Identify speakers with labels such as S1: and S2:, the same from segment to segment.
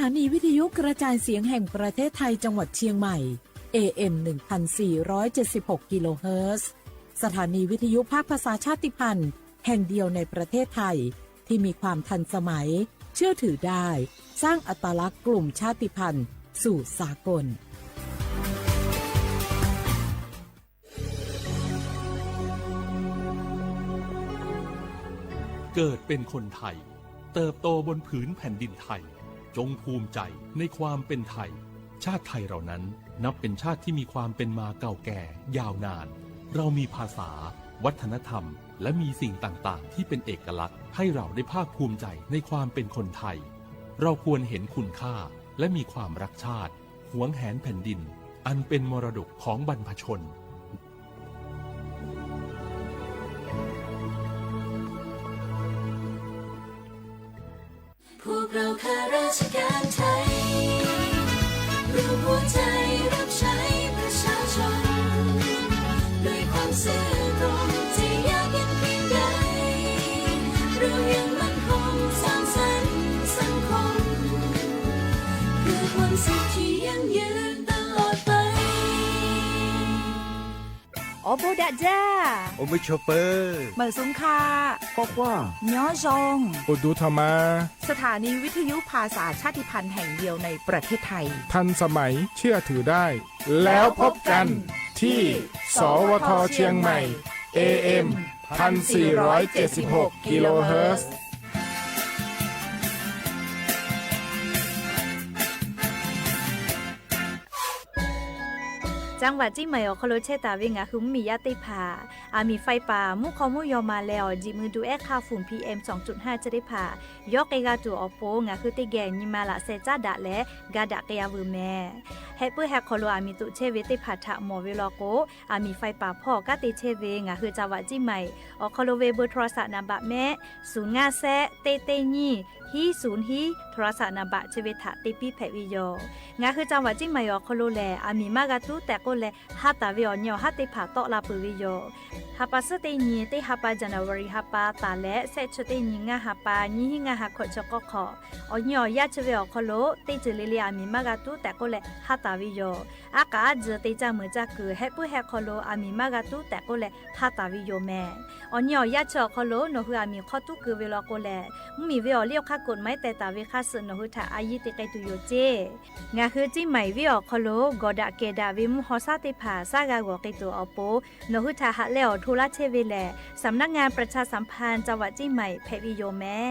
S1: านีวิทยุกระจายเสียงแห่งประเทศไทยจังหวัดเชียงใหม่ AM 1476 กิโลเฮิรตซ์สถานีวิทยุภาคภาษาชาติพันธุ์แห่งเดียวในประเทศไทยที่มีความทันสมัยเชื่อถือได้สร้างอัตลักษณ์กลุ่มชาติพันธุ์สู่สากล
S2: เกิดเป็นคนไทยเติบโตบนผืนแผ่นดินไทยจงภูมิใจในความเป็นไทยชาติไทยเรานั้นนับเป็นชาติที่มีความเป็นมาเก่าแก่ยาวนานเรามีภาษาวัฒนธรรมและมีสิ่งต่างๆที่เป็นเอกลักษณ์ให้เราได้ภาคภูมิใจในความเป็นคนไทยเราควรเห็นคุณค่าและมีความรักชาติหวงแหนแผ่นดินอันเป็นมรดกของบรรพชน
S3: พวกเราข้าราชการไทยรวมหัวใจรับใช้ประชาชนด้วยความซื่อตรงจะยากเย็นเพียงใดเรายังมั่นคงสร้างสรรค์สังคมเพื่อความสุขที่ยั่งยืนตลอดไป
S4: โอโบดาจ้า
S5: โอไม่ชอปเปอร์
S4: เหมอสุงคา
S5: บอกว่า
S4: ย้อจง
S6: โอดูธรรมา
S4: สถานีวิทยุภาษาชาติพันธุ์แห่งเดียวในประเทศไทย
S6: ทันสมัยเชื่อถือได้แล้วพบกันที่สวทเชียงใหม่ AM 1476 กิโลเฮิรตซ์
S4: จังหวัดจิ๋มเหอคโลเชตาวิงาคือมียาติผามีไฟป่ามุขอมุยอมาแล้วจิมือดูค่าฝุ่น PM 2.5 จะได้ผ่ายกเอกาตัวอโปงาคือติแกนิมาละเซจ้าดะและกาดะเกยาบือแม่เฮปื้อแฮคโลมีตุเชเวติผาทะหมอเวลโกมีไฟป่าพ่อกะติเชเวงาคือจังหวัดจิ๋มใหม่อคโลเวเบอร์โทรศัพท์นำบะแม่0 5แซเตเตญีฮี0ฮีโทรศัพท์นำบะเชเวทะติปีแพวิโยงาคือจังหวัดจิ๋มใหม่อคโลแลมีมากะตุแต่ก็แลฮัตตาวิอญอฮัตติผาตอลาปุวิโยฮัปปะสเตญีเตฮัปปะจันวารีฮัปปะตาและเซชเตญีงาฮัปปะญีหิงาฮักขจกขอญอยะชเวอคโลเตจเลลีอามีมากะตุแต่ก็แลฮัตตาวิโยอากาจเตจามือจักคือเฮปุเฮคโลอามีมากะตุแต่ก็แลฮัตตาวิโยแม่อญอยะชคโลโนฮือามีขอตุคือเวลาก็แลมีเวอเลียวคักกฎหมายแต่ตาเวคัสโนฮืทาอายิติไกตุโยเจงาคือจิใหม่เวอคโลกอดะเกดาวิมุฮอซาติผาซากากอกิตัวอโปโนหุทาหะแล้วทุลาเชเวแลสำนักงานประชาสัมพันธ์จังหวัดจิใหม่เพวิโยแม่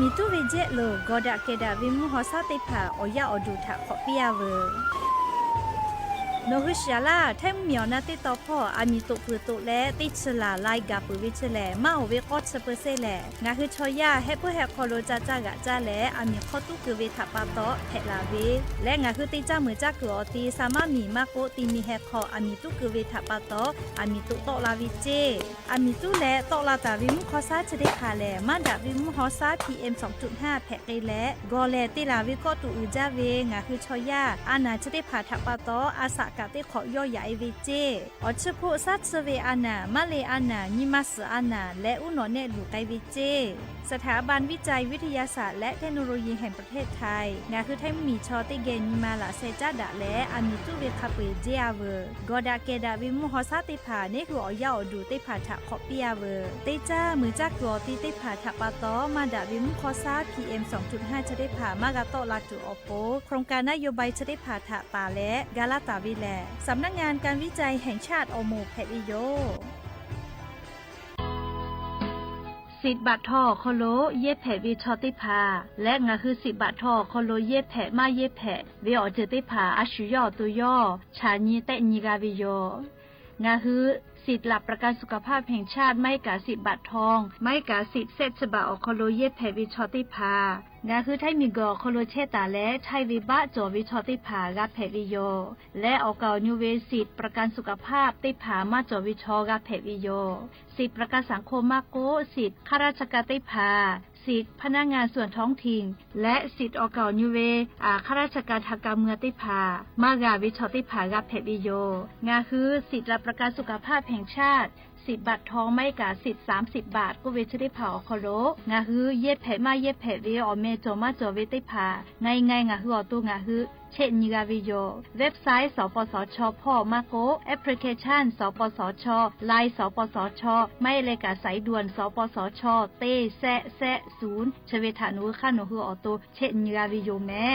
S4: มีตุเวเจโลกอดะเกดาวิมุฮอซาติผาโอยาอดูทะขอปิยาเวโนฮุชยาลาแทมเมียวนาติตอพ่อมีตุปุตุและติชลาไลกาปุวิชแลมาโอเวกอดสเปเซแลงาคือชอยาเฮปุเฮคโลจาจากะจาและมีข้อตุกเวทัปปาโตเฮลาเวและงาคือติจามือจักอตีสามารถมีมาโกติมีเฮคอมีตุกเวทัปปาโตมีตุโตลาวิเจมีตุและโตลาตาวิมุคอซาจะได้คาแลมาดาวิมุฮอซา PM 2.5 แพกและกอแลติลาวิก็ตุอืจาเวงาคือชอยาอานาจะได้ผ่าทัปปาโตอาสกะติขอย่อยาเอวิเจอชโพซัตเซเวอานามาเลอานานิมัสอานาและอุโนเนลูไกวิเจสถาบันวิจัยวิทยาศาสตร์และเทคโนโลยีแห่งประเทศไทยงาคือไทยมีชอติเกนิมาละเซจาดะและอามิตุเวคาเปเจอาเวกอดาเกดาวิมุฮอซาติผาเนคืออยาอดูติผาทะขอปิยาเวเตจ้ามือจักตัวติผาทะปาตอมาดาวิมุคอซา PM 2.5 จะได้ผ่ามากาโตลาตุอโปโครงการนโยบายจะได้ผ่าทะตาและกาลาตาวิแลสำนักงานการวิจัยแห่งชาติโอโมแพวิโยสิทธิ์บัตรทอโคโลเย็บแผลวิชอติพาและงาคือสิทธิ์บัตรทอโคโลเย็บแผลมาเย็บแผลวิออเจติพาอาชุยอตุยอชาญีเตญิกาวิโยงาคือสิทธิ์หลักประกันสุขภาพแห่งชาติไม่กาสิทธิ์บัตรทองไม่กาสิทธิ์เซชบะอโคโลเย็บแผลวิชอติพางาคือไทยมีกอโคโลเชตาและไทยวิบะจอวิชอติผากาแผลวิโยและออกเกานิเวสิทธิ์ประกันสุขภาพติผามาจอวิชอกาแผลวิโยสิทธิ์ประกันสังคมมาโกสิทธิ์ข้าราชการติผา สิทธิพนักงานส่วนท้องถิ่นและสิทธิออกนิเวข้าราชการทางการเมืองติพามากาวิชอติพากับเพบิโยงาคือสิทธิรับประกันสุขภาพแห่งชาติ10 บาททองไม่กะสิทธิ์30 บาทก็เวชได้เผาคอโลงาฮือเย็ดแผมาเย็ดแผเวอเมโจมาโจเวได้ผาไงงาฮืออตัวงาฮือเช่นนิกาวิโยเว็บไซต์สปสชพ่อมาโกแอปพลิเคชันสปสชไลน์สปสชไม่เลยกะสายด่วนสปสชเต้แซ0ชเวทานุข้าหนูฮืออตัวเช่นนิกาวิโยแม่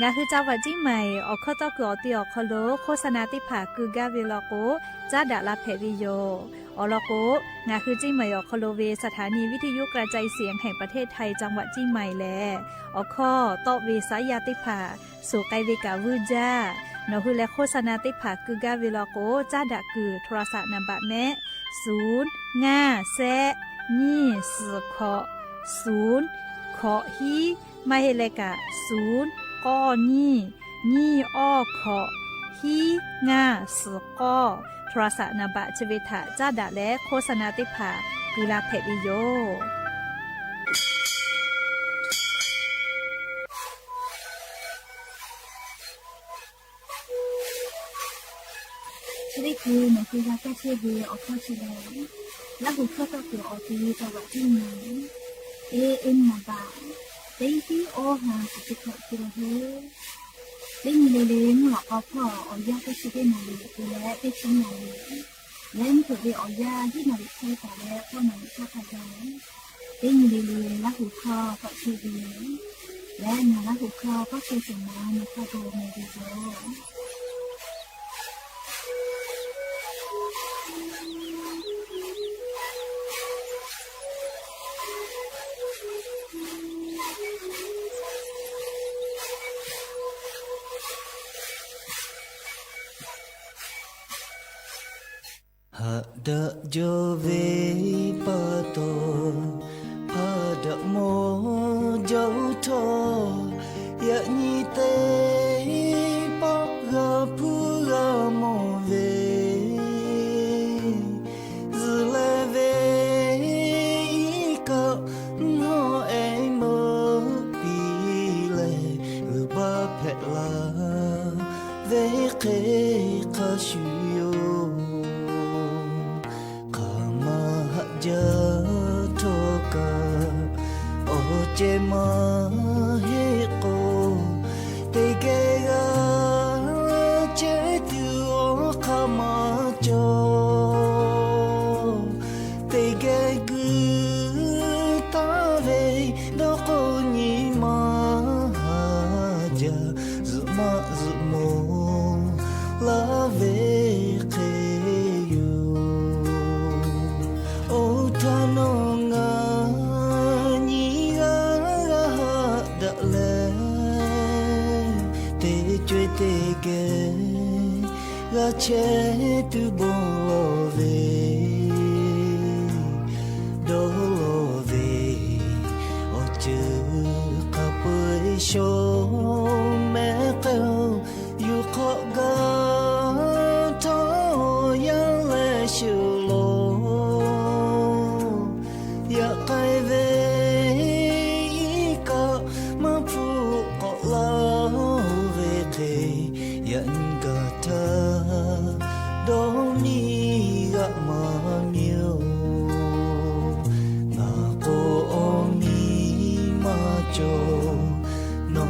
S4: งาคือเจ้าวัดจิ้งใหม่ออกข้อเจ้าคืออตีออกคอโลโฆษณาติผาคือกาเวลโกจ้าดาลาเพวิโยอลโกงาคือจิ้งใหม่ออกคอโลเวสถานีวิทยุกระจายเสียงแห่งประเทศไทยจังหวัดจิ้งใหม่แลออกข้อตอเวสายาติผาสู่ไกเวกาวูจ้านอคือและโฆษณาติผาคือกาเวลโกจ้าดาคือโทรศัพท์นำบะแม่0 5 แซนี่4ขอ0ขอฮีไม่ให้เลกะ0ก้อนี่อ้อขอฮีงาสกอโทรศัพท์นบะชเวทะจ้าดะและโฆษณาติผากุลาเพบิโย
S7: นี่คือหนูคือยาแก้เชื้อดีออกข้อชิลและหัวข้อต่อตัวออกทีจังหวัดที่ไหนAM มาบ่าได้ที่โอหาสิบกว่ากิโลเมตรได้มีเลนหลอกเอาพ่อเอายาก็ชิได้มาเลยและได้ชิ้นมาเลยและถือไปเอายาที่มาใช้แต่แล้วพ่อหนูชอบทานได้มีเลนและหัวข้อก็คือดีและนาและหัวข้อก็คือสมานในข้อโตในดีโอ
S5: Hada jove pato Hada mo jauh to Ya ni te pa ga pu ga mo ve Zle ve ka no ai mo pi le Lu ba pet la Ve ke ka shu jatoka oje maheko tegega chetu okamacho tegegu tave doko ni mahaja zuma zumo lave ga che tu bon love do love o chu ka pui sho me ka yu kho ga to ya le shu lo ya kai ve ka ma pu ko la ve ke ya ga ta do mi ga ma miu na ko o mi ma cho no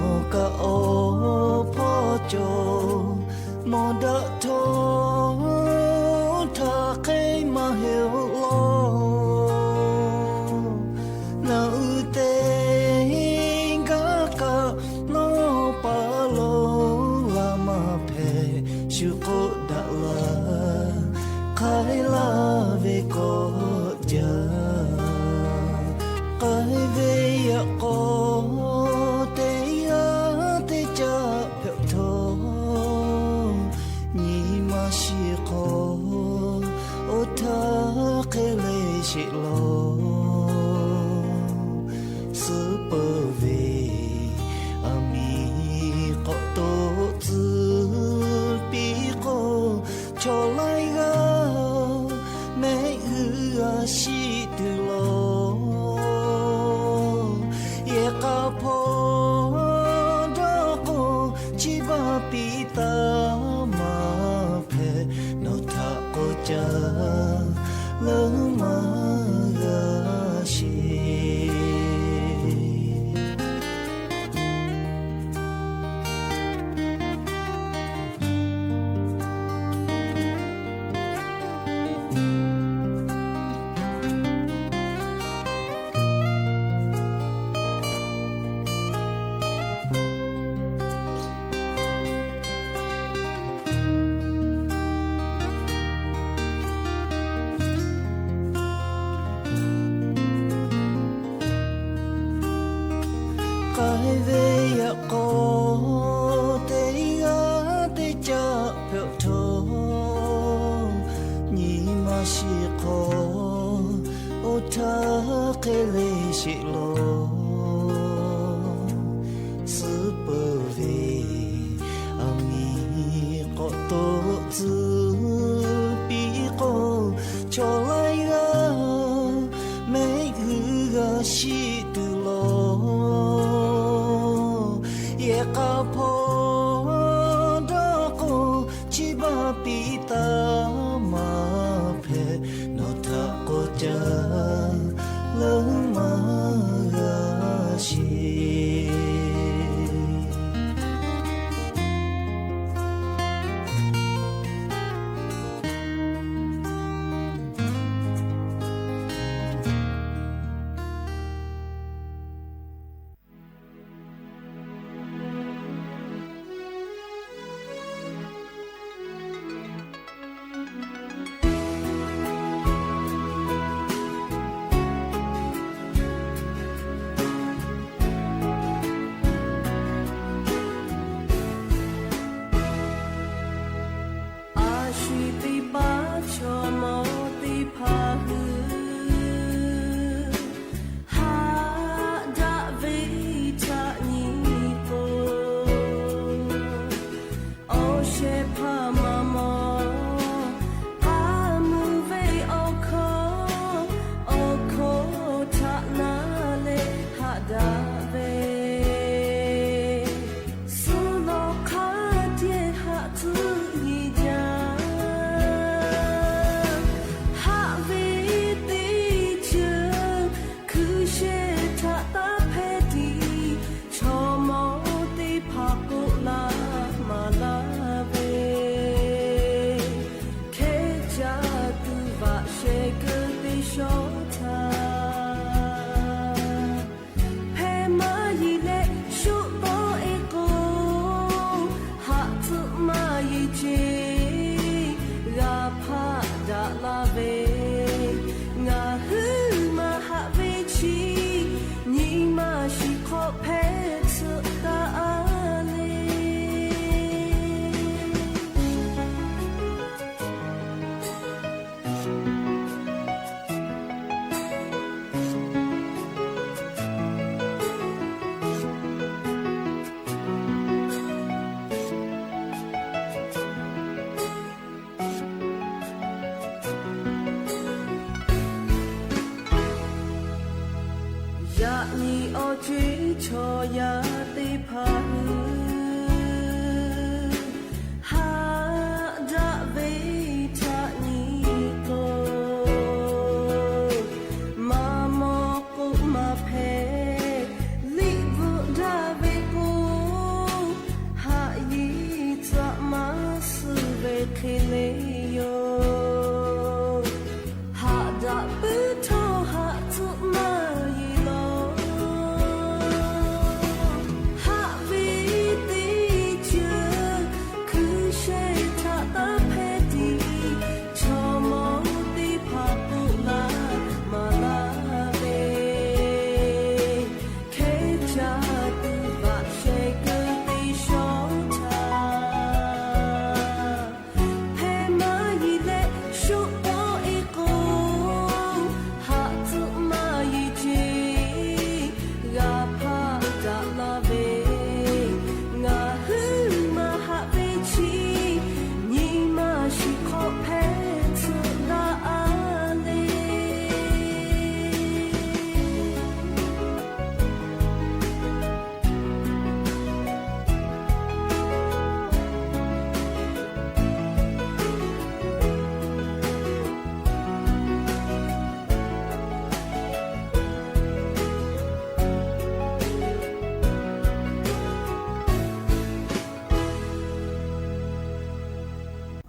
S5: ka pho do ko chi ba pi ta ma phe no tha ko cha lo ma ga shi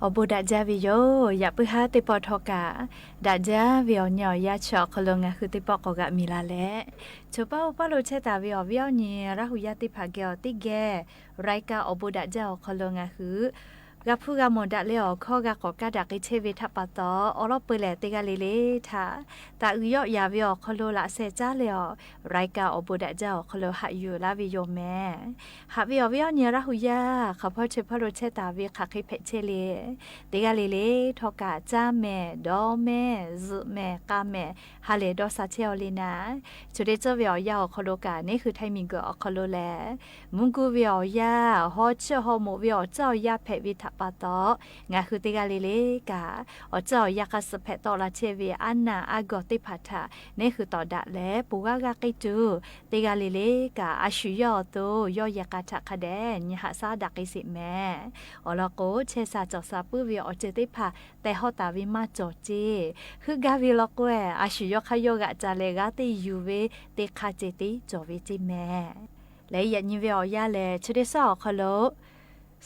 S4: อบูดาจาวิโยอย่าปึหาติปอทอกาดาจาวิโอญอยาชอคลงะคือติปอกกะมีลาแลชูป้าปาโลเชตาวิโอวิโอญระหุยาติภาเกอติแกรายกาอบูดาจาคลงะคือกับผู้กำมดาเลอข้อกะกอกะดักเชวิทัปตออรอเปเลติกาเลเลทาตาอุยอยาวิโอคโลละเซจาเลอรายกาอบูดาจาคโลหะอยู่ลาวิโยแม่หาวิโอวิโอญระหุยาขพอเชพโลเชตาวิคาคิเพเชเลติกาเลเลทอกาจาแม่ดอแม่ซึแม่กาแม่ฮาเลดอซาเชอลีนาจุเดเจวิโอยาคโลกานี่คือไทมิงกอคโลแลมุงกูวิโอยาฮอเชฮอโมวิโอเจ้ายาเพวิท ปาตองาคือติกาเลกาอเจ้ายากาสเพตอลาเชเวอันนาอากอติพัทานี่คือต่อดะแลปูกากากิจูติกาเลกาอาชุยอโตยอยากาทะคะแดญหาซาดักอิสิแม่อลโกเชซาจอซาปุเวอเจติพาแต่ฮอตาวิมาจอเจคือกาวิลกเวอาชุยอขยกะจาเลกาติยูเวติคาเจติจอเวจิแม่และยันยิเวอยาเลชเดซอคโล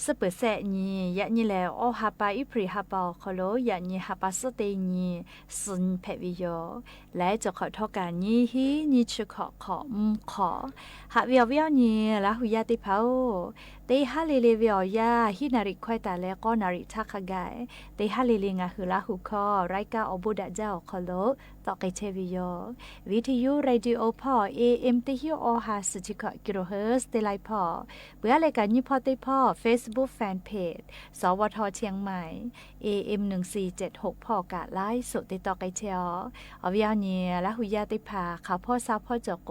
S4: สเปเซนียันยิเลโอฮาปาอิพริฮาปาคโลยันยิฮาปาสเตนีสุนเพวิโยและจะขอทอการนี้ฮีนี่ชุขอขอหาเวียวนี้ละหุยาติเผาเตฮาเลเลเวียยาฮินาริควายตาและก็นาริทักขกายเตฮาเลเลงาคือละหุคอไรกาอบุดะเจ้าคโลตอกเชวิโยวิทยุเรดิโอพอ AM ติฮิโอฮาสจิกกิโลเฮิร์ตเตไลพอเบื่อรายการนี้พอติพอ Facebook Fanpage สวทเชียงใหม่ AM 1476พอกะไลฟ์สดติดต่อไกเชียวอวิยานีละหุยาติพาเขาพ่อสาวพ่อจโก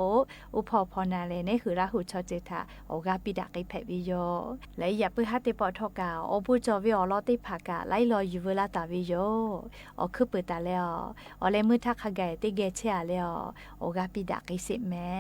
S4: อุพอพอนาเลนี่คือละหุชอเจตาโอกาปิดากิเพวิโยและอย่าเพิ่งฮัตติปอทอกาโอบูจอวิอลอติพากะไลลอยอยู่เวลาตาวิโยอคือเปิดตาแล้วอเลมือทักขะไกติเกเชียแล้วโอกาปิดากิสิแม่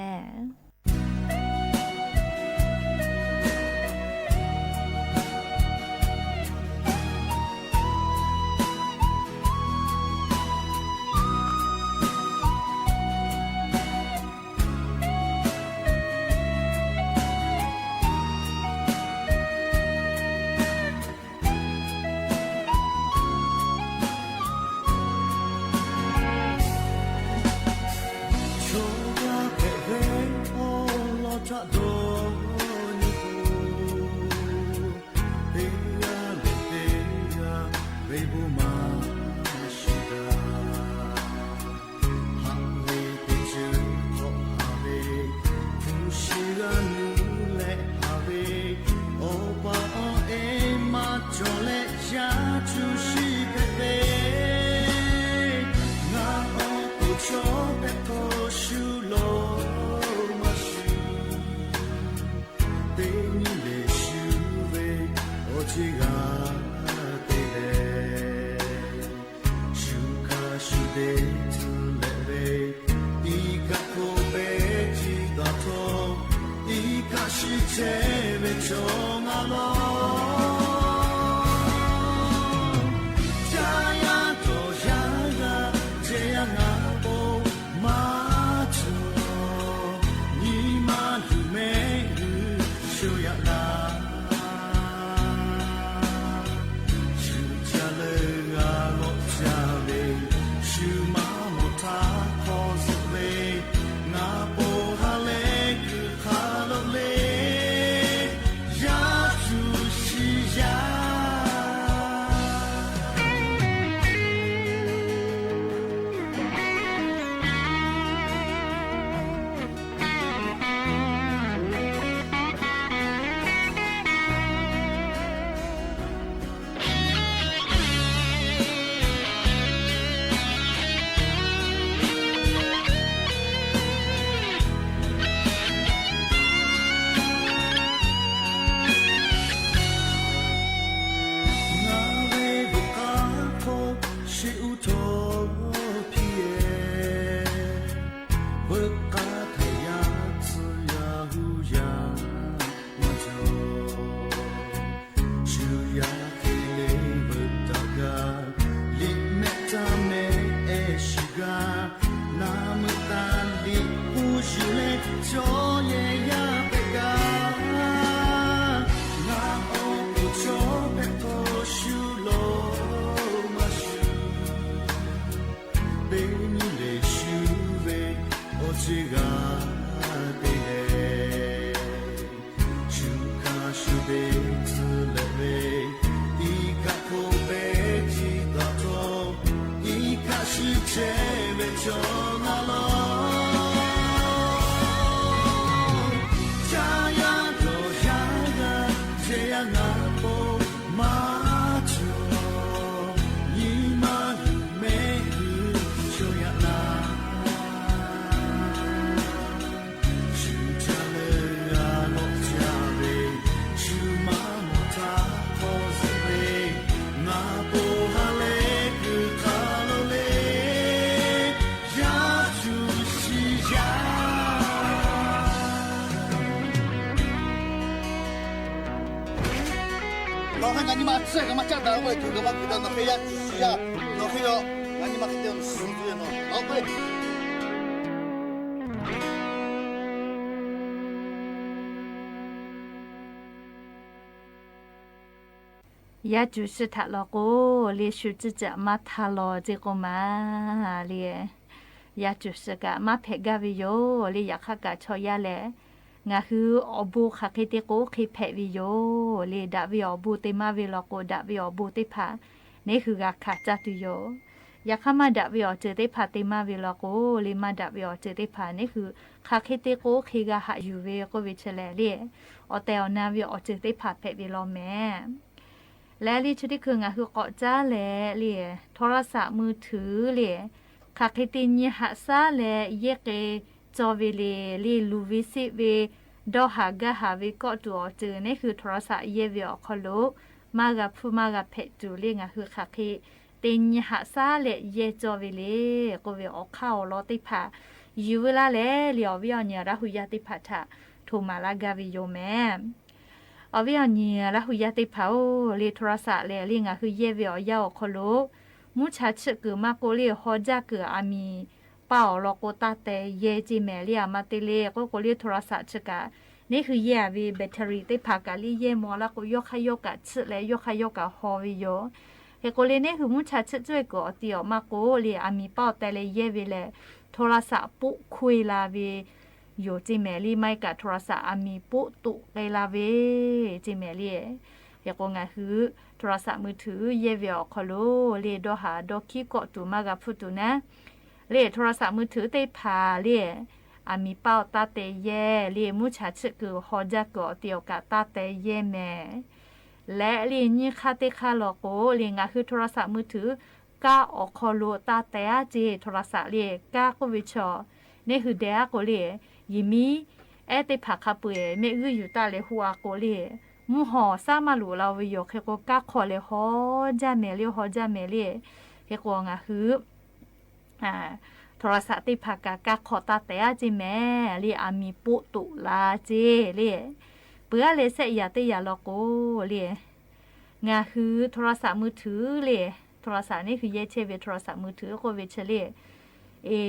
S8: 老汉家你妈这个嘛家单位就个嘛给到那黑呀就是呀，那黑呀，那你妈给点十岁呢，老贵。
S4: 也就是他老哥，连续自己嘛他老这个嘛咧，也就是个嘛陪个วิโย咧อยากข้ากะชอยาแลงาคืออบูคาเคเตโกเคเพวิโยเลยดาวิอบูเตมาเวลโกดาวิอบูเตพานี่คือกะขาจัตุโยอยากข้ามาดาวิอเจเตพาเตมาเวลโกเลยมาดาวิอเจเตพานี่คือคาเคเตโกเคกะหาอยู่เวก็วิเชแลเลยอเตอนาวิอเจเตพาเพวิโลแม่และลิชุดที่คืองาคือเกาะจ้าแลเลยโทรศัพท์มือถือเลยคาเคเตนิหะซาแลเยเกจอเวเลลูวิสิเวดอหากะหาเวก็ตัวเจอนี่คือโทรศัพท์เยเวอคอโลมากับผู้มากับเพจจูเรียงคือคาเคเตนิหะซาแลเยจอเวเลก็เวอเข้าลอติพาอยู่เวลาแลเหลียววิอเนี่ยระหุยาติพาทะโทมาลากาวิโยแม่อวิอเนี่ยระหุยาติพาเลโทรศัพท์แลเรียงคือเยเวอยาคอโลมุชาชะคือมาโกเลฮอจักคืออามีเป่าลอกตาเตเยจิแมเลียมาเตเลก็โกเลโทรศัพท์ชะกะนี่คือเยวีแบตเตอรี่ติพากะลีเยมอละก็ยกขยกะชะและยกขยกะฮอวิโยเฮโกเลนี่คือมุชาชะจ่วยก็เตียวมาโกเลอามีเป่าแต่เลเยวีเลโทรศัพท์ปุคุยลาเวอยู่จิแมลีไม่กะโทรศัพท์อามีปุตุไกลาเวจิแมลีเฮโกงะคือโทรศัพท์มือถือเยวีอคอโลเลดอหาดอคิกอตุมากับพุตุนะเลโทรศัพท์มือถือเตพาเลอามีเป้าตาเตเยเลมุชาชะคือฮอจักก็เตียวกะตาเตเยแม่และเลนี่คาเตคาโลโกเลงะคือโทรศัพท์มือถือกาอคอโลตาเตอาเจโทรศัพท์เลกาโกวิชอนี่คือเดอะโกเลยิมีเอเตพาคาเปเมอืออยู่ตาเลหัวโกเลมูหอซามาลูลาวิโยเคโกกาขอเลฮอจาเมเลฮอจาเมเลเฮโกงะคือโทรศัพท์ติพากากาขอตาเตอาจิแม่เลอามีปุตุลาเจเลเปื้อเลเสยาเตยาโลโกเลงาคือโทรศัพท์มือถือเลโทรศัพท์นี่คือเยเชเวโทรศัพท์มือถือโกเวเชเล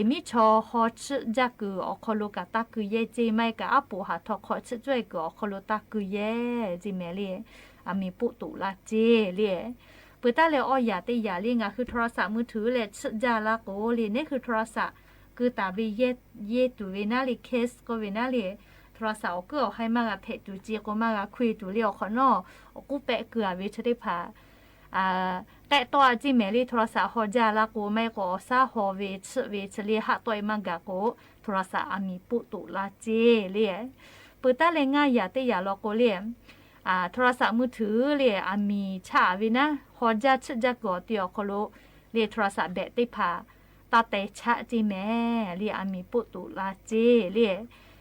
S4: มิชอฮอชจักออคโลกาตาคือเยเจไม่กะอปูหาทอคอชจ่วยกอคโลตาคือเยจิแม่เลอามีปุตุลาเจเลเปิดตาเลออยาเตยาเลงาคือโทรศัพท์มือถือเลชจาลาโกเลนี่คือโทรศัพท์คือตาเวเยตุเวนาเลเคสก็เวนาเลโทรศัพท์ก็ให้มากะเพจตุเจก็มากะคุยตุเลียวขอนอกูเปะเกือเวชได้พาแต่ตัวจิแมลีโทรศัพท์ฮอจาลาโกไม่ก็ซาฮอเวชเลหะตัวมังกะโกโทรศัพท์อามีปุตุลาเจเลเปิดตาเลง่ายาเตยาโลโกเลโทรศัพท์มือถือเลอามีชาวินะฮอจาชจักอเตียวโคโลเลโทรศัพท์แบตติพาตาเตชะจิแมเลอามีปุตุลาเจเล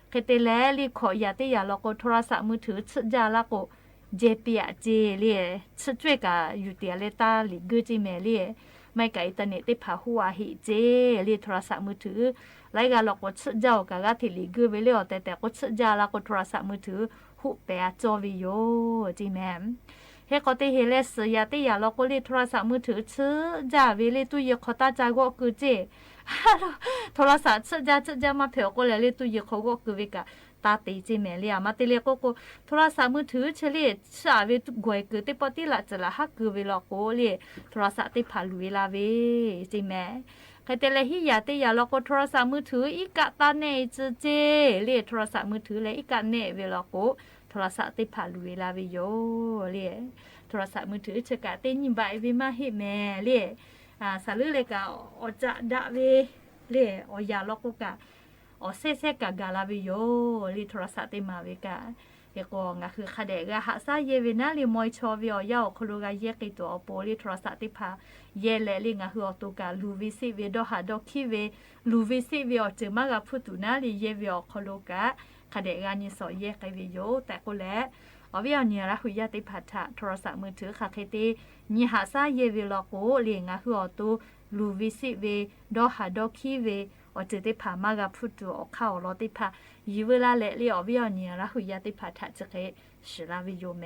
S4: เคเตแลลีขอยาเตยาโลโกโทรศัพท์มือถือชจาลาโกเจเปียเจเลชจ่วยกะอยู่เตียเลตาลิกึจิแมเลไม่กะอินเทอร์เน็ตติพาหัวหิเจเลโทรศัพท์มือถือไลกะโลโกชเจ้ากะกะทิลิกึเวเลอแต่ก็ชจาลาโกโทรศัพท์มือถือหุเปะจอวิโยจิแมเฮก็เตเฮเลสยาเตยาโลโกเลโทรศัพท์มือถือชจาเวเลตุยขอตาจาก็คือเจโทรศัพท์ชจามาเผก็เลตุยขอก็คือเวกะตาตีจิแม่เลียมาเตเลียก็โทรศัพท์มือถือเฉลี่ยชาเวตุกวยคือเตปอติละจะละฮักคือเวลาโกเลโทรศัพท์ติพาลุเวลาเวจิแม่ใครเตเลหิยาเตยาโลโกโทรศัพท์มือถืออีกะตาเนจเจเลโทรศัพท์มือถือเลอีกะเนเวลาโกโทรศัพท์ติพาลุเวลาเวโยเลโทรศัพท์มือถือเชกะเตยิบายเวมาเฮแม่เลสาลือเลกะอจะดะเวเลอยาโลโกกะอเซกะกาลาวิโยลิโทรศัพท์ติมาเวกะเฮโกงะคือคาเดกะหะซาเยเวนะลิมอยชอวิอยาโคโลกะเยกิตัวโปลิโทรศัพท์ติพาเยเลลิงะคืออตุกะลูวิซิเวดอหาดอคิเวลูวิซิเวอจึมากะพุตุนาลิเยเวอโคโลกะคาเดกะนิสอเยกะวิโยแต่ก็และอวิอเนียระหุยาติพัทธะโทรศัพท์มือถือคาเคติญิหะซาเยเวลอโกลิงะคืออตุลูวิซิเวดอหาดอคิเวอเจติพามากะพุตุอเข้าลอติพายีเวลาเลลิอวิอเนียระหุยาติพัทธะจะเคชิลาวิโยแม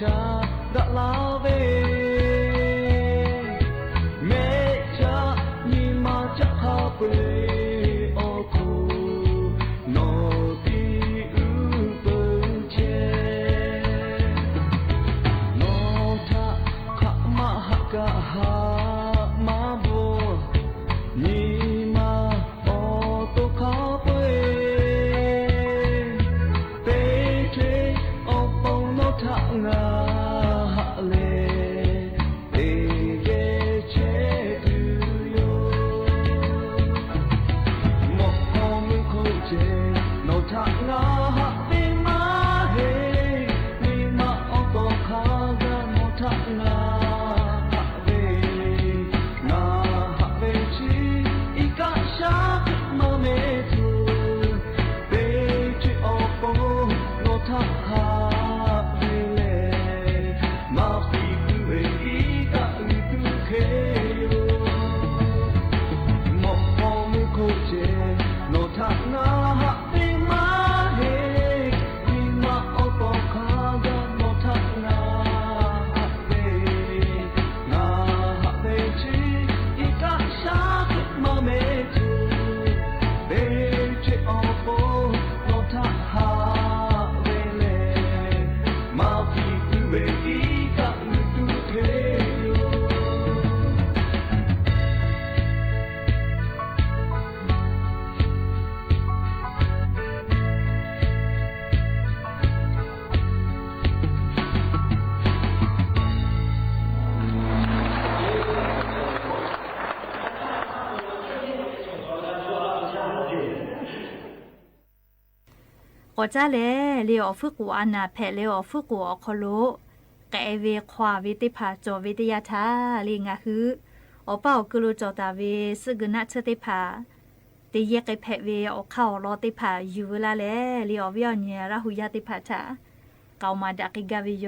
S5: cha đã la về mẹ cha ni ma cha ha pe o ku no ti u pen che no ta kha ma ha ka ha ma bo ni ma o to kha pe pe che o pong no ta nga ha le pe ge che tu yo mo hom ko che no ta nga ha pe ma he ni ma o to kha ga no ta nga ha ve nga ha ve chi I ka sha ma me tu pe che o pong no ta ha ve le ma pi tu e I ka u tu ke yo mo hom ko che no ta nga ha pe ma he ni ma o to kha ga no ta nga ha ve nga ha ve chi I ka sha ma me tu pe che o pong no ta ha ve le ma pi tu e I ka u tu ke yo
S4: ก็จะเลยเลี้ยวฝึกกูอันนาแผ่เลี้ยวฝึกกูอคโลกะเอเวควาวิติภาจอวิทยาทาลิงะฮืออเป้ากลูจอตาเวซึกนะชติภาติเยกไอแผ่เวอเข้ารอติภาอยู่เวลาแลเลี้ยววิญญาระหุยาติภาทาเกามาดักกาวิโย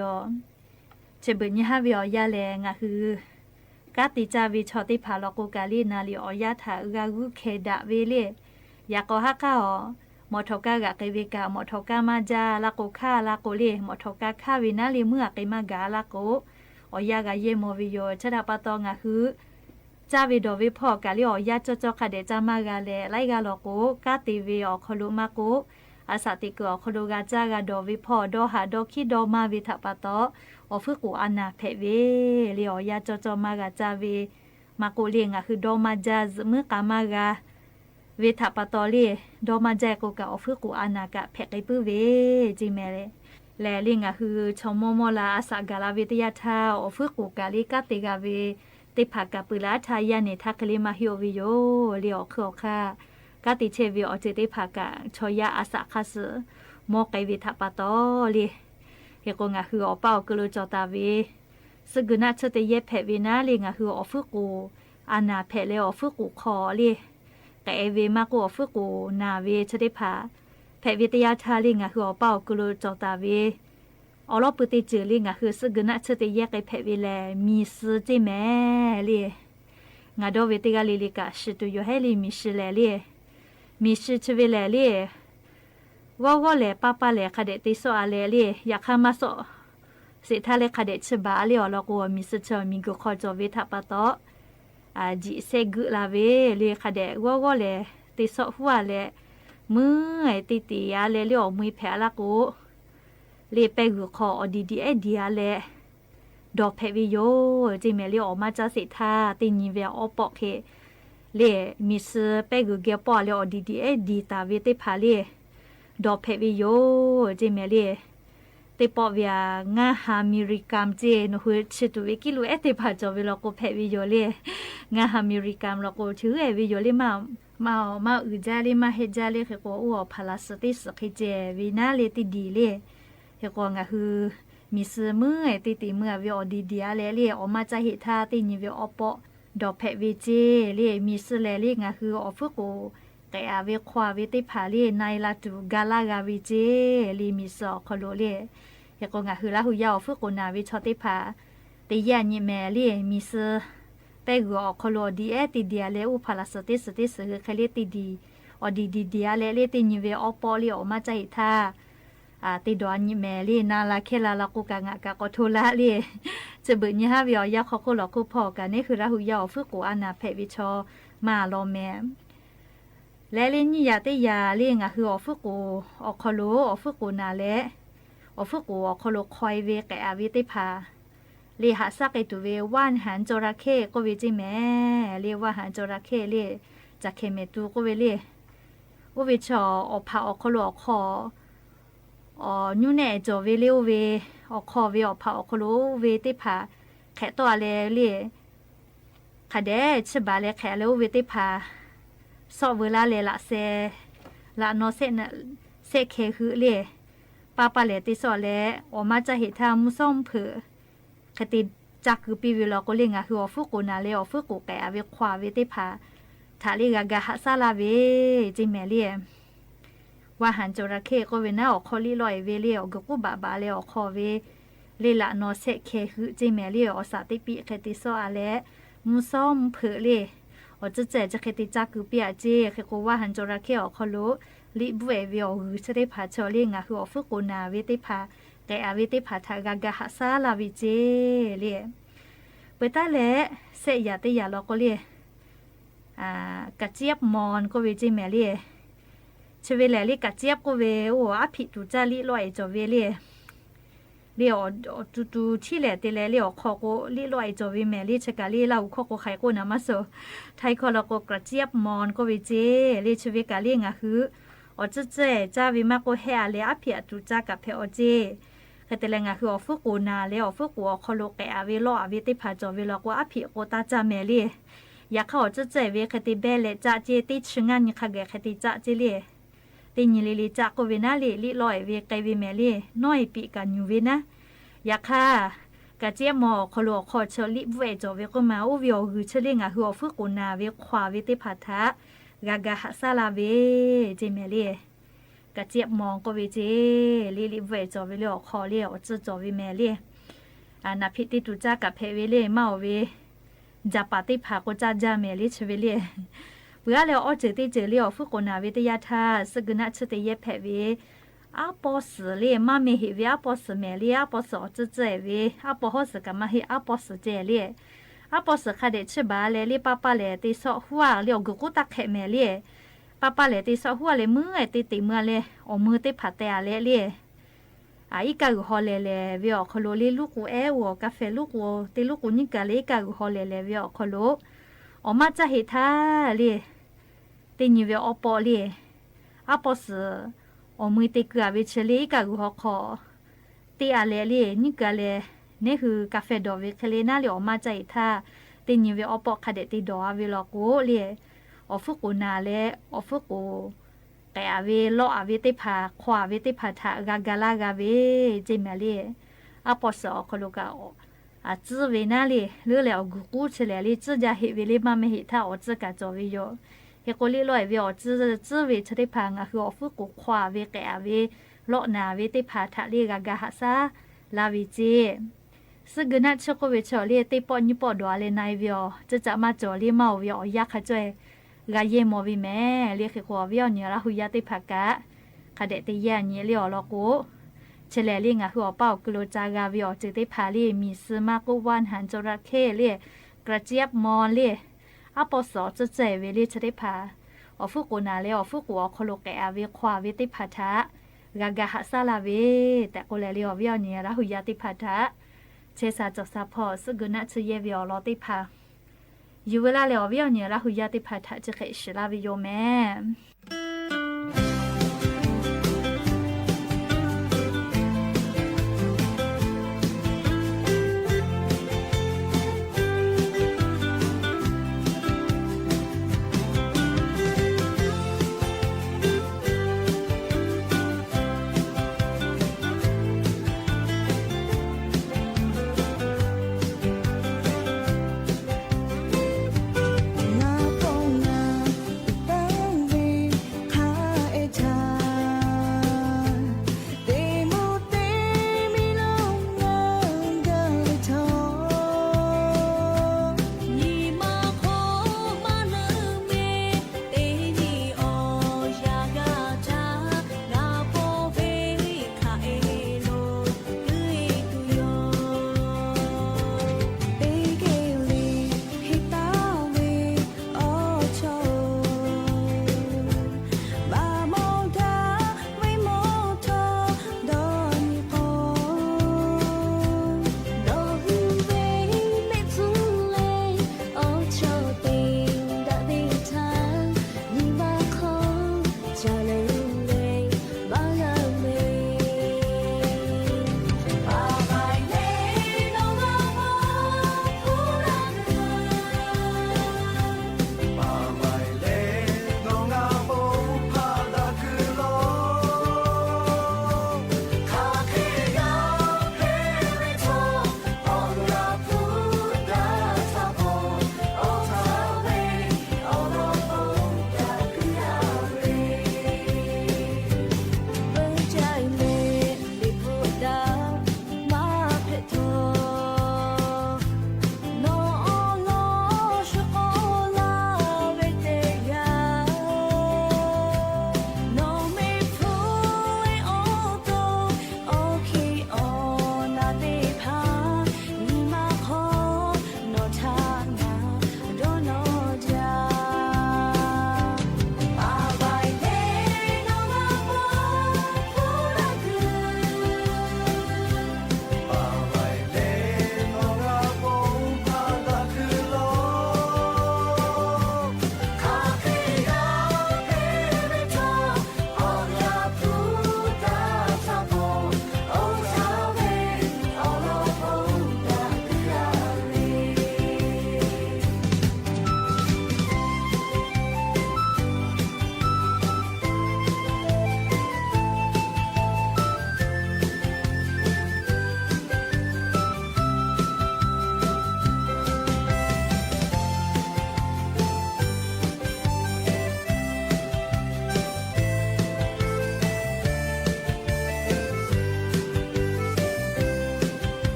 S4: เจเบญญาวิอยาแลงะฮือกาติจาวิชอติภาลกูกาลีนาลิอยาทาอุกากุเคดะเวเลยากอฮักกาอมอทกากะเกเวกามอทกามาจาลาโกค่าลาโกเลมอทกาค่าวินาลิเมื่อเกมากาลาโกอยากะเยโมวิโยชะดาปะตองะฮือจาวิโดวิพ่อกะลิอยาจอๆคะเดจามากาเลไลกาโลโกกาติเวอคลุมาโกอาสาติโกคโลกาจากาโดวิพ่อโดหาโดคิโดมาวิทะปะตอฝึกกูอันนาเพเวลิอยาจอๆมากาจาเวมาโกเลงะคือโดมาจาเมื่อกามากาเวทปะตอลีโดมาแจกกะอฝึกกูอานากะแพกไอปื้อเวจิเมเลแลลิงอะคือชมมอลาอาสากาลาวิทยาทาอฝึกกูกาลิกะติกาเวติภากะปุลาทายาเนทักคลิมาฮิโอวิโยเลียวคอค่ะกะติเชวิออเจติภากะชอยาอาสาคาสมอไกวิทปะตอลีเฮกงะคืออเป้ากะโลจอตาเวสกุนะชะเตเยแพวินาลิงอะคืออฝึกกูอานาแพเลอฝึกกูคอลีแต่เอเวมากกว่าฝึกกูนาเวชะได้ผาแพวิทยาทาลิงะคืออเป้ากลูจอตาเวอลอปุติจือลิงะคือสึกนะชะได้แยกไอแพวิแลมีซื้อจิแม่ลีงาโดเวติกาลิลิกะชิตุโยให้ลิมีชิแลลีมีชิชเวแลลีว่าแลป้าแลคาเดติโซอาเลลีอยากข้ามาโซสิทาเลคาเดชบาลีอลอกัวมีสเชมีกุคอจอเวทปะตอจิเซกุลาเวเลคาเดว่าเลติสอหัวเลมือไอติยาเลเลียวมือแผลละกูเลไปกุคออดีไอเดียเลดอกเพวิโยจิเมลีออกมาจากสิทาตินิเวอปอกเคเลมิสไปกุเกปอเลอดีไอดีตาเวติพาเลดอกเพวิโยจิเมลีติปอเวียงาฮามิริกามเจนหัวชิตุวิกิลูเอติพาจอเวลโกเพวิโยเลงาฮามิริกามลโกชื่อเอวิโยเลมาอืจาเลมาเฮจาเลเฮโกอพาลาสติสคิเจวินาเลติดีเลเฮโกงะฮือมิสมือติเมื่อวิอดีเดียเลออกมาจากเหตุตินิเวอปอดอกเพวิเจเลมิสเลงะฮืออฟโกแต่อาเวควาเวติพาเลในลาตูกาลากาวิเจลีมิสอคโลเลเฮโกงะฮือลาหุยาอฟโกนาวิชอติพาติยานิเมเลมิสไปกัวคโลดีเอติเดียเลอุพาลาสติคือคเลติดีอดีเดียเลตินิเวอปอเลออกมาจากเหตุ ติดอนนี่แม่ลี่นาลาเคลาลากูกางะกะก็ทุละลี่จะบึญฮาวิอยาเขาก็หลอกกูพอกันนี่คือราหุยาฝึกกูอานาเพวิชอมาลอแม่และเล่นนี่ยาติยาเลี้ยงคืออฝึกกูออกคโลอฝึกกูนาและอฝึกกูออกคโลคอยเวแกอาวิติพาลีหาซักไอตุเวว่านหันจระเข้ก็วิจิแม่เรียกว่าหันจระเข้เรียจากเคเมตูก็เวเรียวิชออพาออกคโลออกคอยูแน่จอเวเลียวเวออกคอเวออกพาออกคโลเวติพาแขตัวเลเรียขะเดชบาเลแขเลวเวติพาสอบเวลาเลละเซละโนเซนเซเคคือเลปาปาเลติสอเลออกมาจะเหตุทามุซ่อมเผือคติจักคือปีวิลก็เลียงคืออฟุกุนาเลอฟุกุแกอเวควาเวติพาทาลิกากะฮัสซาลาเวจิเมเลียว่าหันจระเข้ก็เวน่าออกคอลีลอยเวเลียกกุบาบาเลออกคอเวเลละโนเซเคคือจิเมเลียอสาติปีคติสออาเลมุซ่อมเผือเล我这จะเคติจักคือเปียเจเคกูว่าหันจระเข้ออกคอลุลิบเววิอหือจะได้พาชอเลียงคืออฟุกุนาวิติพาแต่อวิติพาทากากะฮัสซาลาวิเจเลียเปตาเลเสยาติยาลอกเลียกะเจี๊ยบมอนก็เวจิแมเลียชเวเลลิกะเจี๊ยบก็เวโออภิตุจาลิลอยจอเวเลียเลียวตูที่แหละติเลเลียวขอกูลิลอยจอวิแมลีชกาลีเราขอกูไขกูนามาโซไทยคอลกูกระเจี๊ยบมอนก็วิเจลีชเวกาลีงะคือจะเจจ้าวิมากูเฮอาเลอภิตุจากับเพอเจเคตเลงะคืออฟุกูนาเลอฟุกูขอโลแกอเวโลอวิติพาจอเวลกูอภิโกตาจาเมลีอยากเขาจะเจเวคติเบเลจ้าเจติชงานนี่ค่ะแกคติจ้าเจลีติญลิลิจากโควินาลิลอยเวไกวิเมลีน้อยปีกันอยู่วินะอยากค่ะกะเจียมอคลอคอเชลิเวจอเวก็มาอุวิโอหือเชลิงะหือฝึกกุนาเวควาเวติพัทะกากะฮัสซาลาเวเจเมลีกะเจียมองก็เวเจลิเวจอเวเลอคอเลียอจะจอวิเมลีนาพิติตุจากะเพเวเลมาเวจะปฏิภาก็จะจาเมลีชเวลีเบื่อแล้วเจติเจลีฝึกกุนาเวติยาทาสกนะชติเยเพเว阿波斯哩，妈咪迄位阿波斯美哩，阿波斯这位，阿波好是干嘛迄阿波斯这哩，阿波斯开的吃吧嘞，哩爸爸嘞的说话了个个大开美哩，爸爸嘞的说话嘞มือไอ้ติมือ嘞，อมือติผัดแต่เลย哩อีกากูฮอลเลยวิอคโลลีลูกกูวกาแฟลูกกูติลูกกูนี่กะเลยกากูฮอลเลยวิอคโลอมาจะเหตุท่า哩ตินี่วิอปอ哩อาปอสมือติกาวิเชลีกากูฮอคอติอาเลลีนี่กะเลนี่คือกาแฟดอวิเคเลน่าเลยอมาจะเหตุท่าตินี่วิอปอคาเดติดอวิลอกูลีฟุกูนาเลฟุกูแต่อาเวโลอาเวติพาขวาเวติพาทากากาลากาเวจิเมลีอาปอสอคโลกาจื้อเวนาลีหรือแล้วกูเฉลลีจื้อจะเฮเวลีมาไม่เฮท่าจื้อกาจอวิโยเฮโกลีลอยเวจื้อเวชติพังคือฟุกูขวาเวแกอาเวโลนาเวติพาทาลีกากาฮัสซาลาวิจิซึ่งกนัดชกเวชอลีติปอนิปอดวาเลนายเวจะมาจอลีเมาเวยักขจอยกายมอวิแม่เรียกขวาวิอเนี่ยละหุยติภกะคาเดติยาเนี่ยเลียวลอกูเฉลลิงหัวเป้ากโลจากาวิอจิติพาลีมีซื้อมากุวันหันจระเข้เลียกระเจี๊ยบมอนเลียอาปอสอจะเจเวลีชติพาฟุกุนาเลียฟุกุอคโลแกอาวิควาวิติพัทะกากาฮัสซาลาเวแต่โกเลเลียวิอเนี่ยละหุยติพัทะเชซาจอซาพอสกุนะชเยวิอลอติพาอยู่เวลาเหลียววิวเนี่ยละหุยาติพัฒน์จะเขยชิลาวิโยแม่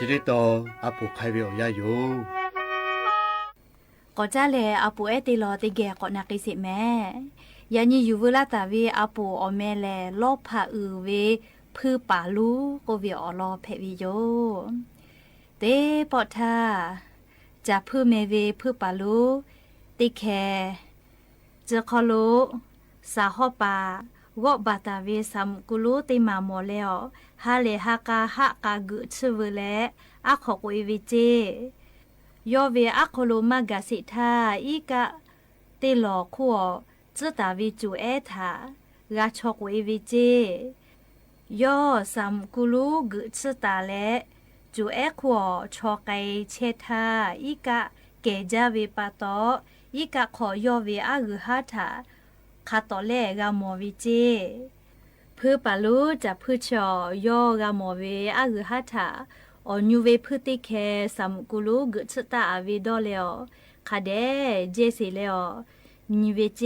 S8: ชิริโตอาปุไคเวอยาโย
S4: ก็จะแลอาปูเอติลอติแกก็นักกิสิแม่ยานี่อยู่เวลาตาเวอาปูอแม่แลลอบพาเวพือป่าลูก็เวอลอเพวิโยเตปอทาจะพือเมเวพือป่าลูติแคเจคอลูสาฮอปาวอบาตาเวซัมกุลูติมาโมเลอฮาเลฮากาฮากากุชเวเลอะขอกวยวิเจยอเวอะโคโลมากาสิทาอีกะเตลอคัวจืตาวิจูเอทากาชอกเววิเจยอซัมกุลูกุจืตาเลจูเอคัวชอไกเชทาอีกะเกจาเวปาโตอีกะขอยอเวอะกุฮาทาคาโตเลกามอวิเจพือปาลูจะพือชอยอกามอเวอะกุฮาทาอนูเวพุติเคสัมกุลูกุชตาอวิดอเลอคาเดเจสิเลอนิเวเจ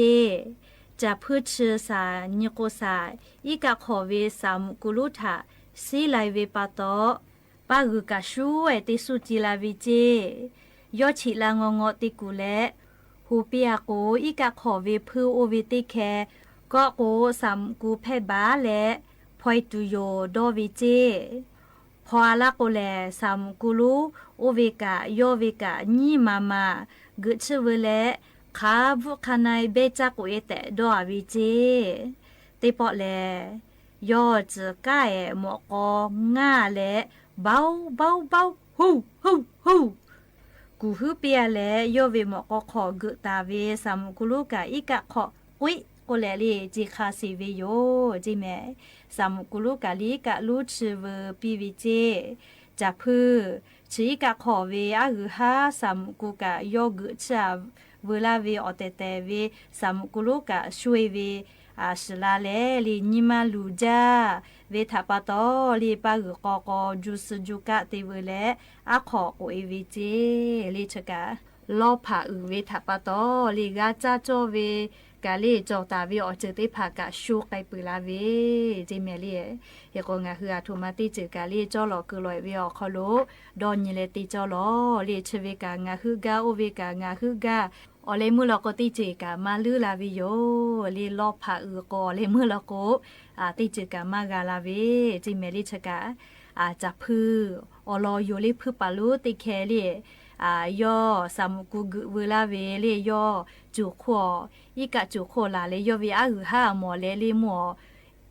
S4: จะพุชสานิโกสาอีกะขอเวสัมกุลูทาสีไลเวปาโตปากุกะชูเอติสุจิลาวิเจยอชิลางงอติกุเลฮูปิอาโกอีกะขอเวพือโอวิติเคก็โกสัมกูเพบาและพอยตุโยดอวิเจพอละโกแลซัมกุลูโอเวกะโยเวกะนีมามากุชเวเลคาบุคานายเบจักเวเตดอวิเจเตปอแลยอจะกะเอหมอกองาแลเบาเบาเบาฮูฮูฮูกูฮือเปียแลโยเวหมอกขอกุตาเวซัมกุลูกะอีกะขออุยโกแลลีจิคาสิเวโยจิแมสัมกุลูกะลีกะลูชิเวปีวิเจจะพือชีกะขอเวอะหือฮาสัมกุกะโยกุชาเวลาเวอเตเตเวสัมกุลูกะช่วยเวอาชลาเลลีนิมาลูจาเวทัปโตลีปะหือกอกอจุสจุกะติเวเลอะขอโอเอวิเจลีชกะลอผาเวทัปโตลีกาจาโจเวกาลีจอตาวิออเจติภากะชูไกปืลาเวจิเมลีเฮโกงาฮืออาทุมาติจิกาลีจอลอคือลอยวิออคอโลดอนยิเลติจอลอลีชเวกางาฮือกาโอเวกางาฮือกาอเลมุลอกติจิกามาลือลาวิโยลีลอผากอเลมุลอกติจิกามากาลาเวจิเมลีชกาจับพืออลอโยลีพือปาลูติเคลียอซัมกุกเวลาเวเลยยอจุขออีกะจุขอลาเลยยอวิอาหือฮาหมอเลยลิหมอ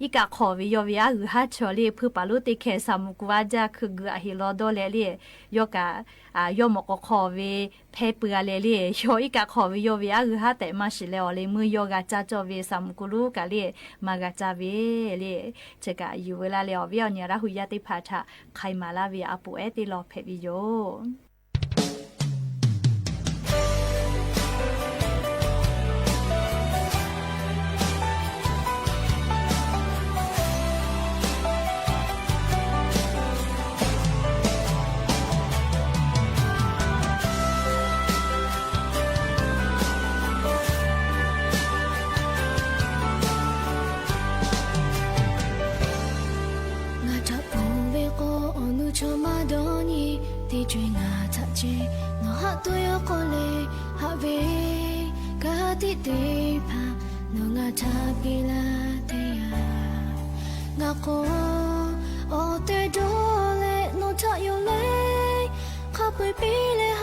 S4: อีกะขอวิยอวิอาหือฮาชอเลยพือปาลุติเคซัมกุวาจาคือกุอะฮิโลโดเลยเลยยอกะยอมก็ขอเวเพเปือเลยเลยยออีกะขอวิยอวิอาหือฮาแต่มาสิเลอเลยมือยอกะจาจอเวซัมกุลูกะเลยมากะจาเวเลยเจกะอยู่เวลาเลอวิอเนี่ยระหุยาติภาทะไขมาลาเวอปุเอติลอเพวิโย
S3: 追那擦肩，我哈都有过来，哈喂，个地地怕，我阿擦比拉的呀，我过，我对着嘞，我擦有嘞，哈贝比嘞哈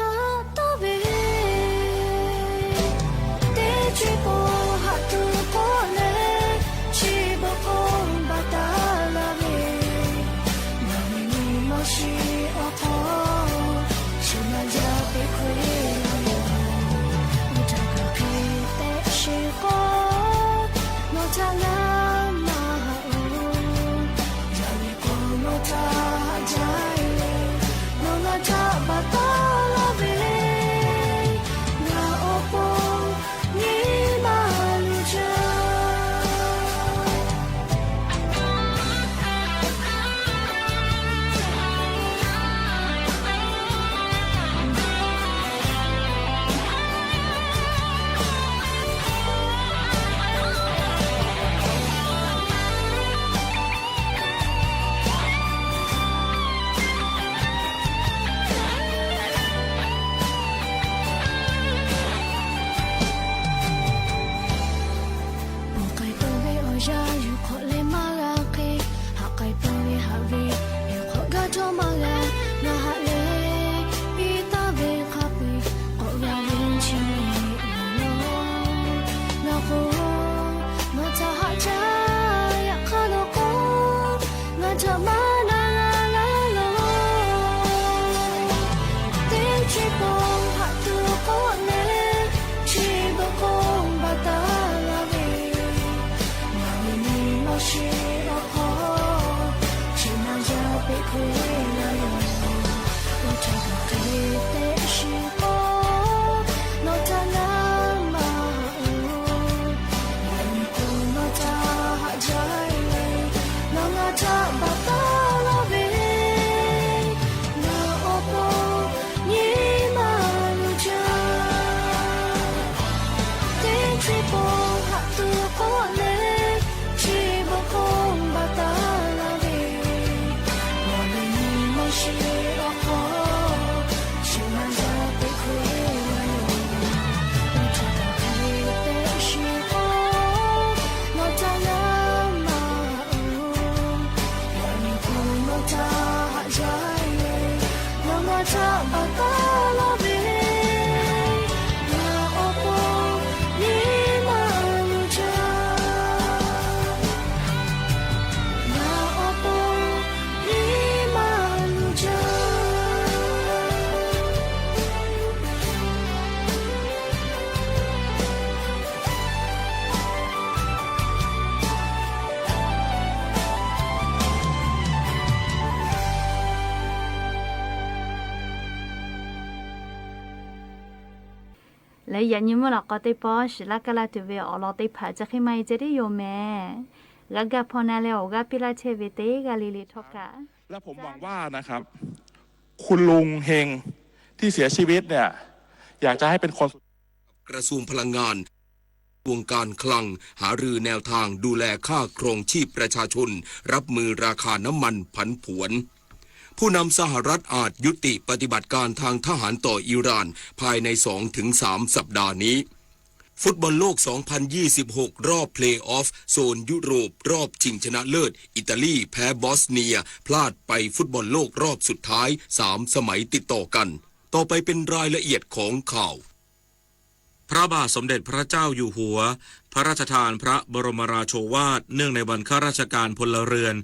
S3: 多喂，地追波哈都过嘞，去波空巴达拉喂，我为你莫是我破。Bye.
S4: และยันยิมหลอกก็ได้ปอชลักกะลาตเวอลอติผาจะขึ้นมาจะได้โยแม่แล้วก็พอนาแล้วก็พิลาเชเวเตกาลิลิทอกะ
S9: และผมหวังว่านะครับ คุณลุงเฮงที่เสียชีวิตเนี่ยอยากจะให้เป็นคน
S10: กระทรวงพลังงานวงการคลังหารือแนวทางดูแลค่าครองชีพประชาชนรับมือราคาน้ำมันผันผวนผู้นำสหรัฐอาจยุติปฏิบัติการทางทหารต่ออิหร่านภายใน 2-3 สัปดาห์นี้ฟุตบอลโลก 2026 รอบเพลย์ออฟโซนยุโรปรอบชิงชนะเลิศอิตาลีแพ้บอสเนียพลาดไปฟุตบอลโลกรอบสุดท้าย3 สมัยติดต่อกันต่อไปเป็นรายละเอียดของข่าวพระบาทสมเด็จพระเจ้าอยู่หัวพระราชทานพระบรมราโชวาทเนื่องในวันข้าราชการพลเรือน